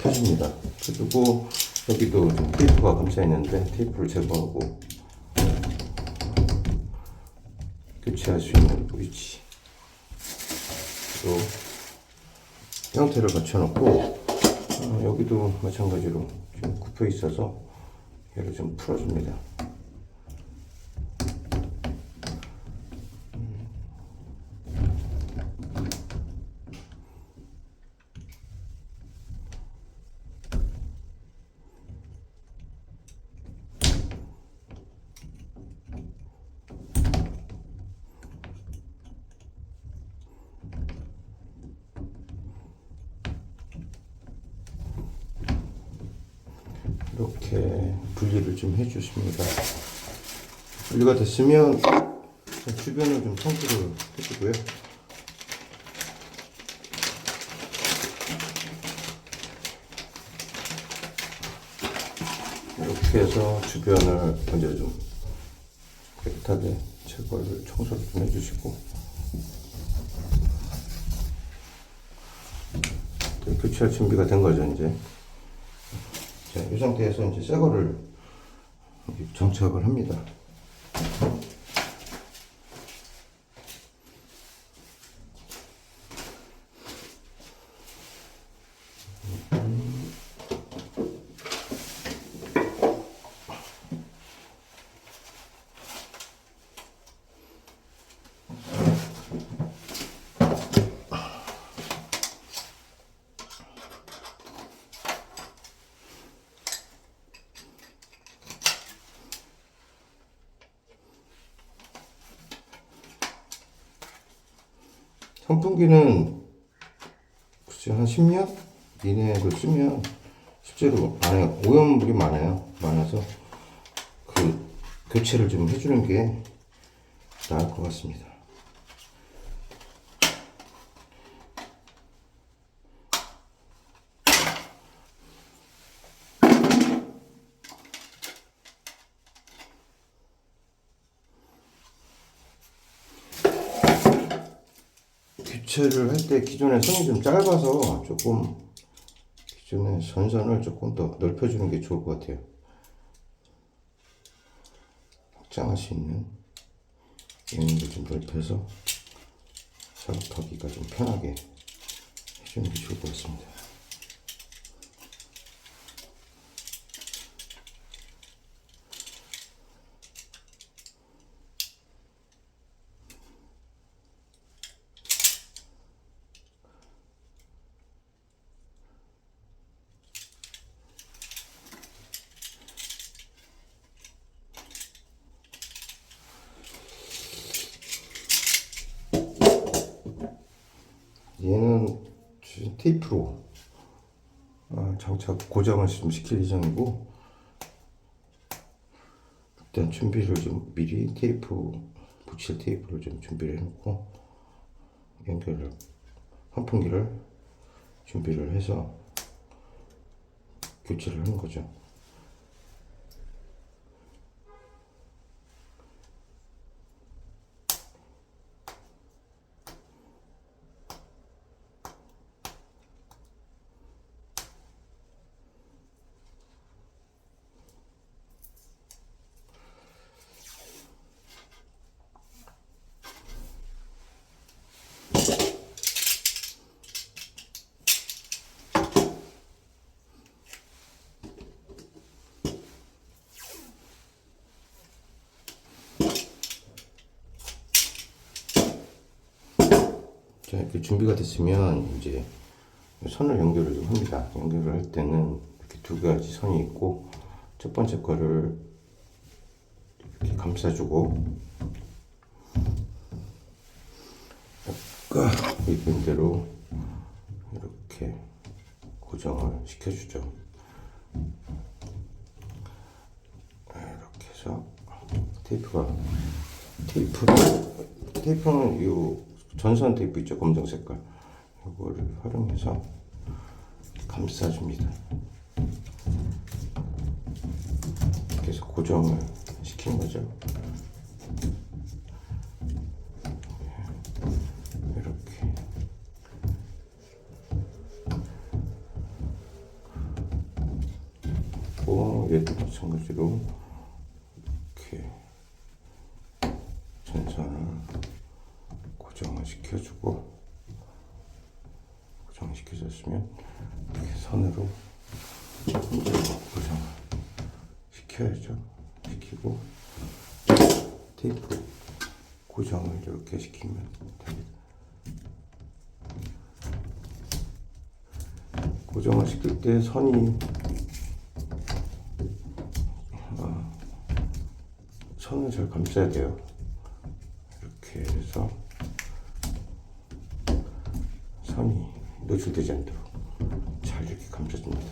펴줍니다. 그리고 여기도 좀 테이프가 감싸 있는데 테이프를 제거하고 교체할 수 있는 위치 또 형태를 맞춰놓고 여기도 마찬가지로 좀 굽혀 있어서 얘를 좀 풀어줍니다. 이렇게 분리를 좀 해주십니다. 분리가 됐으면 주변을 좀 청소를 해주고요. 이렇게 해서 주변을 먼저 좀 깨끗하게 제거를 청소를 좀 해주시고 교체할 준비가 된 거죠 이제. 자, 이 상태에서 이제 새 거를 장착을 합니다. 선풍기는 글쎄 한 10년 이내로 쓰면 실제로 안에 오염물이 많아서 그 교체를 좀 해주는 게 나을 것 같습니다. 교체를 할 때 기존의 선이 좀 짧아서 조금 기존의 선선을 조금 더 넓혀주는 게 좋을 것 같아요. 확장할 수 있는 영역을 좀 넓혀서 작업하기가 좀 편하게 해주는 게 좋을 것 같습니다. 얘는 테이프로 장착 고정을 좀 시킬 예정이고, 일단 준비를 좀 미리 붙일 테이프를 좀 준비를 해놓고 환풍기를 준비를 해서 교체를 하는 거죠. 자, 이렇게 준비가 됐으면 이제 선을 연결을 좀 합니다. 연결을 할 때는 이렇게 두 가지 선이 있고, 첫 번째 거를 이렇게 감싸주고, 아까 입은 대로 이렇게 고정을 시켜주죠. 이렇게 해서 테이프는 이 전선 테이프 있죠, 검정 색깔. 이거를 활용해서 감싸줍니다. 이렇게 해서 고정을 시키는 거죠. 이렇게 얘도 마찬가지로 이렇게 전선을 고정을 시켜주고, 고정시켜줬으면 이렇게 선으로 고정을 시켜야죠. 시키고 테이프 고정을 이렇게 시키면 됩니다. 고정을 시킬 때 선이 선을 잘 감싸야 돼요. 이렇게 해서 선이 노출되지 않도록 잘 이렇게 감싸줍니다.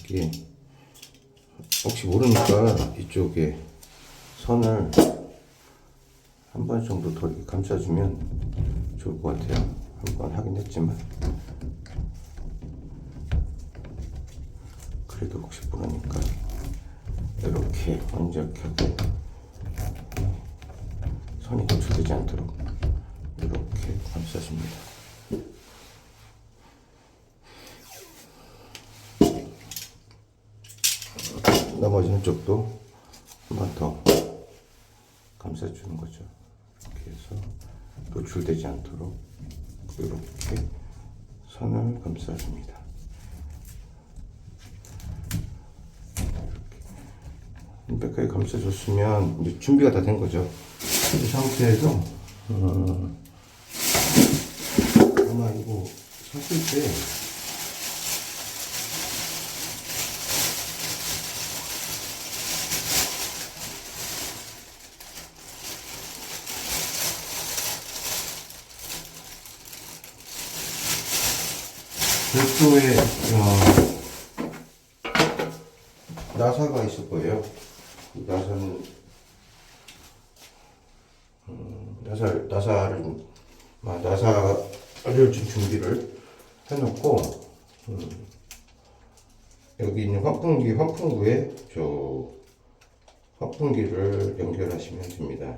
이게 혹시 모르니까 이쪽에 선을 한 번 정도 더 이렇게 감싸주면 좋을 것 같아요. 한 번 하긴 했지만 그래도 혹시 모르니까 이렇게 완벽하게 선이 노출되지 않도록 이렇게 감싸줍니다. 나머지는 쪽도 한 번 더 감싸주는 거죠. 이렇게 해서 노출되지 않도록 이렇게 선을 감싸줍니다. 완벽하게 감싸줬으면 이제 준비가 다 된 거죠. 이 상태에서 아마 이거 샀을 때 별도의 나사가 있을 거예요. 나사는 나사를 좀 준비를 해놓고 여기 있는 환풍구에 환풍기를 연결하시면 됩니다.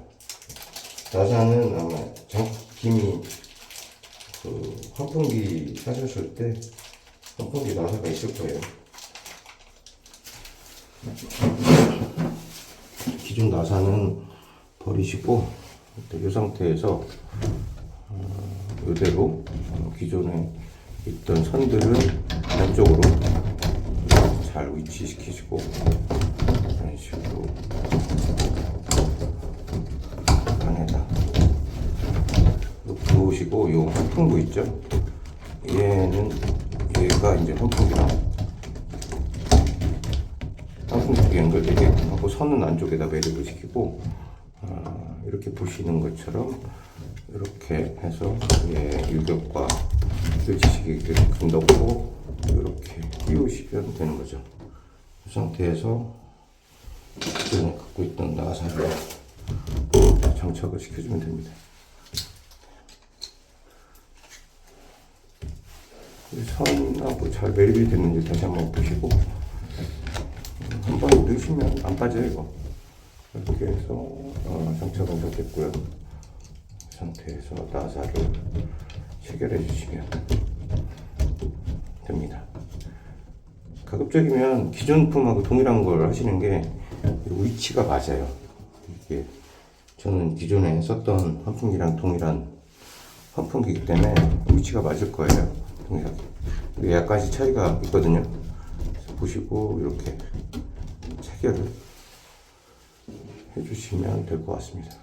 나사는 아마 김이 환풍기 사셨을 때 환풍기 나사가 있을 거예요. 기존 나사는 버리시고 이 상태에서 이대로 기존에 있던 선들을 안쪽으로 잘 위치시키시고 이런 식으로 안에다 놓으시고, 요 환풍구 있죠? 얘가 이제 환풍기랑 환풍기 연결되게 하고 선은 안쪽에다 매립을 시키고, 이렇게 보시는 것처럼 이렇게 해서 유격과 교체식이 이렇게 넣고 이렇게 끼우시면 되는 거죠. 이 상태에서 기존에 갖고 있던 나사를 장착을 시켜주면 됩니다. 선하고 잘 매립이 됐는지 다시 한번 보시고, 한번 넣으시면 안 빠져요. 이거 이렇게 해서 장착은 다 됐고요. 이 상태에서 나사를 체결해 주시면 됩니다. 가급적이면 기존 품하고 동일한 걸 하시는 게 위치가 맞아요. 이게 저는 기존에 썼던 환풍기랑 동일한 환풍기이기 때문에 위치가 맞을 거예요. 동일하게. 약간씩 차이가 있거든요. 보시고 이렇게 체결을 해주시면 될 것 같습니다.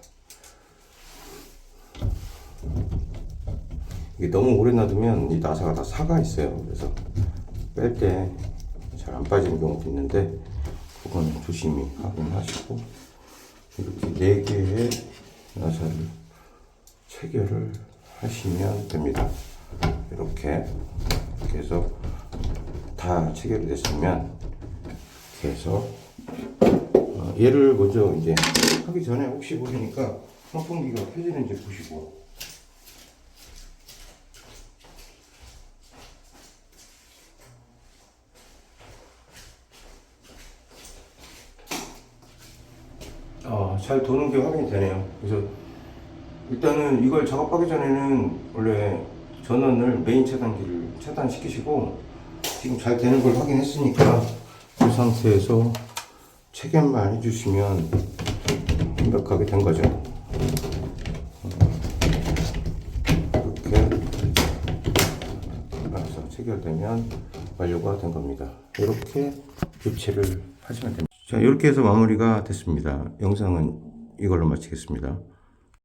이게 너무 오래 놔두면 이 나사가 다 사가 있어요. 그래서 뺄 때 잘 안 빠지는 경우도 있는데 그건 조심히 확인하시고 이렇게 4개의 나사를 체결을 하시면 됩니다. 이렇게 해서 다 체결이 됐으면 이렇게 해서 얘를 먼저 이제 하기 전에 혹시 모르니까 환풍기가 켜지는지 보시고, 잘 도는 게 확인이 되네요. 그래서 일단은 이걸 작업하기 전에는 원래 전원을 메인 차단기를 차단시키시고 지금 잘 되는 걸 확인했으니까 그 상태에서 체결만 해주시면 완벽하게 된 거죠. 이렇게 알아서 체결되면 완료가 된 겁니다. 이렇게 교체를 하시면 됩니다. 자, 이렇게 해서 마무리가 됐습니다. 영상은 이걸로 마치겠습니다.